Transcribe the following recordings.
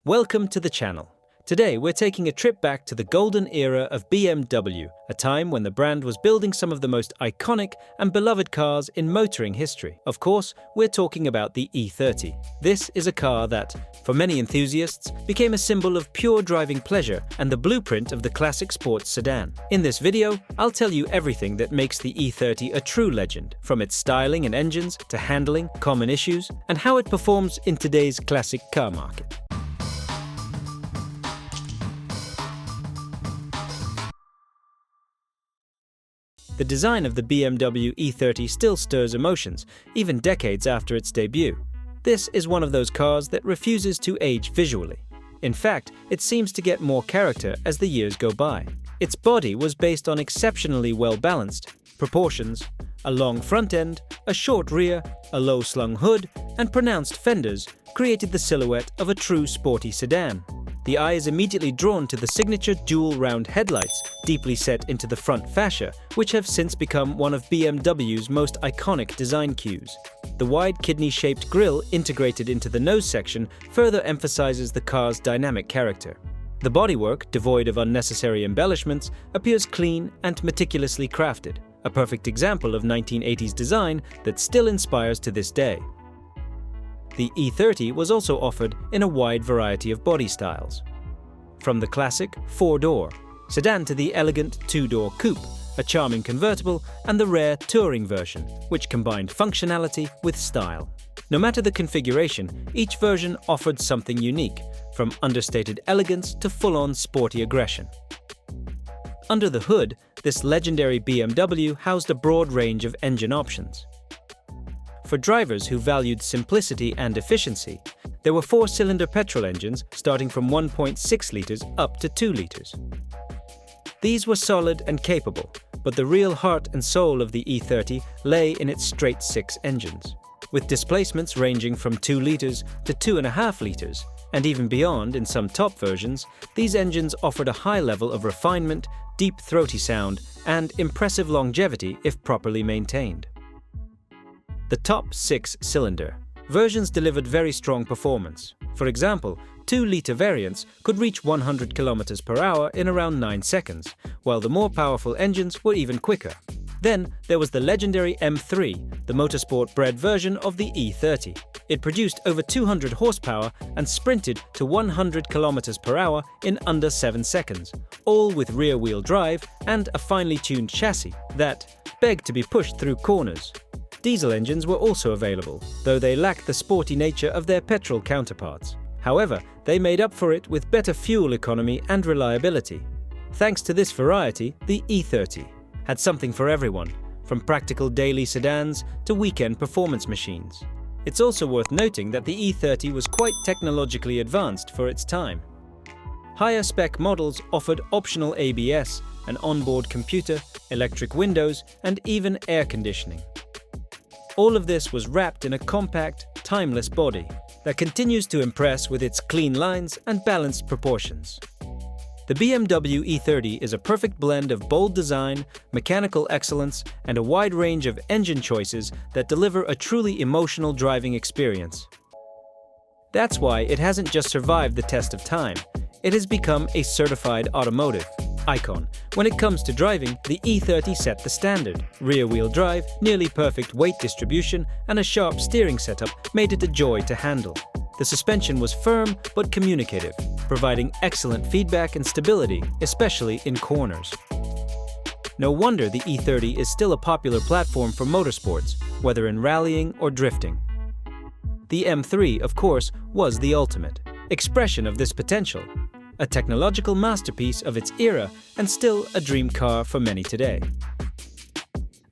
Welcome to the channel. Today we're taking a trip back to the golden era of BMW, a time when the brand was building some of the most iconic and beloved cars in motoring history. Of course, we're talking about the E30. This is a car that, for many enthusiasts, became a symbol of pure driving pleasure and the blueprint of the classic sports sedan. In this video, I'll tell you everything that makes the E30 a true legend, from its styling and engines to handling, common issues, and how it performs in today's classic car market. The design of the BMW E30 still stirs emotions, even decades after its debut. This is one of those cars that refuses to age visually. In fact, it seems to get more character as the years go by. Its body was based on exceptionally well-balanced proportions, a long front end, a short rear, a low-slung hood, and pronounced fenders created the silhouette of a true sporty sedan. The eye is immediately drawn to the signature dual-round headlights, deeply set into the front fascia, which have since become one of BMW's most iconic design cues. The wide kidney-shaped grille integrated into the nose section further emphasizes the car's dynamic character. The bodywork, devoid of unnecessary embellishments, appears clean and meticulously crafted, a perfect example of 1980s design that still inspires to this day. The E30 was also offered in a wide variety of body styles. From the classic four-door sedan to the elegant two-door coupe, a charming convertible, and the rare touring version, which combined functionality with style. No matter the configuration, each version offered something unique, from understated elegance to full-on sporty aggression. Under the hood, this legendary BMW housed a broad range of engine options. For drivers who valued simplicity and efficiency, there were four-cylinder petrol engines starting from 1.6 litres up to 2 litres. These were solid and capable, but the real heart and soul of the E30 lay in its straight-six engines. With displacements ranging from 2 litres to 2.5 litres, and even beyond in some top versions, these engines offered a high level of refinement, deep throaty sound, and impressive longevity if properly maintained. The top six-cylinder versions delivered very strong performance. For example, 2-litre variants could reach 100 km per hour in around 9 seconds, while the more powerful engines were even quicker. Then there was the legendary M3, the motorsport-bred version of the E30. It produced over 200 horsepower and sprinted to 100 km per hour in under 7 seconds, all with rear-wheel drive and a finely tuned chassis that begged to be pushed through corners. Diesel engines were also available, though they lacked the sporty nature of their petrol counterparts. However, they made up for it with better fuel economy and reliability. Thanks to this variety, the E30 had something for everyone, from practical daily sedans to weekend performance machines. It's also worth noting that the E30 was quite technologically advanced for its time. Higher spec models offered optional ABS, an onboard computer, electric windows, and even air conditioning. All of this was wrapped in a compact, timeless body that continues to impress with its clean lines and balanced proportions. The BMW E30 is a perfect blend of bold design, mechanical excellence, and a wide range of engine choices that deliver a truly emotional driving experience. That's why it hasn't just survived the test of time, it has become a certified automotive icon. When it comes to driving, the E30 set the standard. Rear-wheel drive, nearly perfect weight distribution, and a sharp steering setup made it a joy to handle. The suspension was firm but communicative, providing excellent feedback and stability, especially in corners. No wonder the E30 is still a popular platform for motorsports, whether in rallying or drifting. The M3, of course, was the ultimate expression of this potential. A technological masterpiece of its era and still a dream car for many today.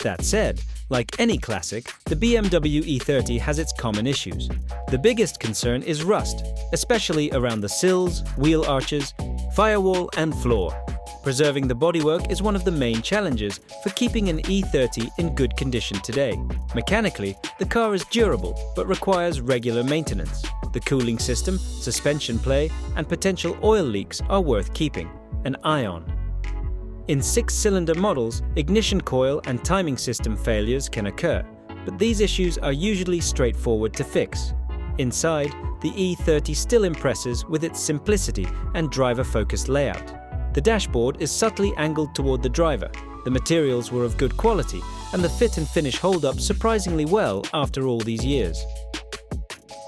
That said, like any classic, the BMW E30 has its common issues. The biggest concern is rust, especially around the sills, wheel arches, firewall, and floor. Preserving the bodywork is one of the main challenges for keeping an E30 in good condition today. Mechanically, the car is durable but requires regular maintenance. The cooling system, suspension play, and potential oil leaks are worth keeping an eye on. In 6-cylinder models, ignition coil and timing system failures can occur, but these issues are usually straightforward to fix. Inside, the E30 still impresses with its simplicity and driver-focused layout. The dashboard is subtly angled toward the driver. The materials were of good quality, and the fit and finish hold up surprisingly well after all these years.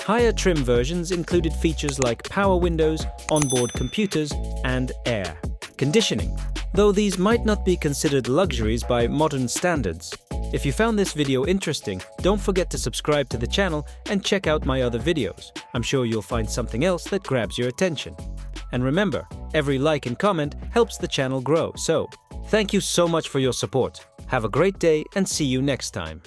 Higher trim versions included features like power windows, onboard computers, and air conditioning, though these might not be considered luxuries by modern standards. If you found this video interesting, don't forget to subscribe to the channel and check out my other videos. I'm sure you'll find something else that grabs your attention. And remember, every like and comment helps the channel grow, so thank you so much for your support. Have a great day and see you next time.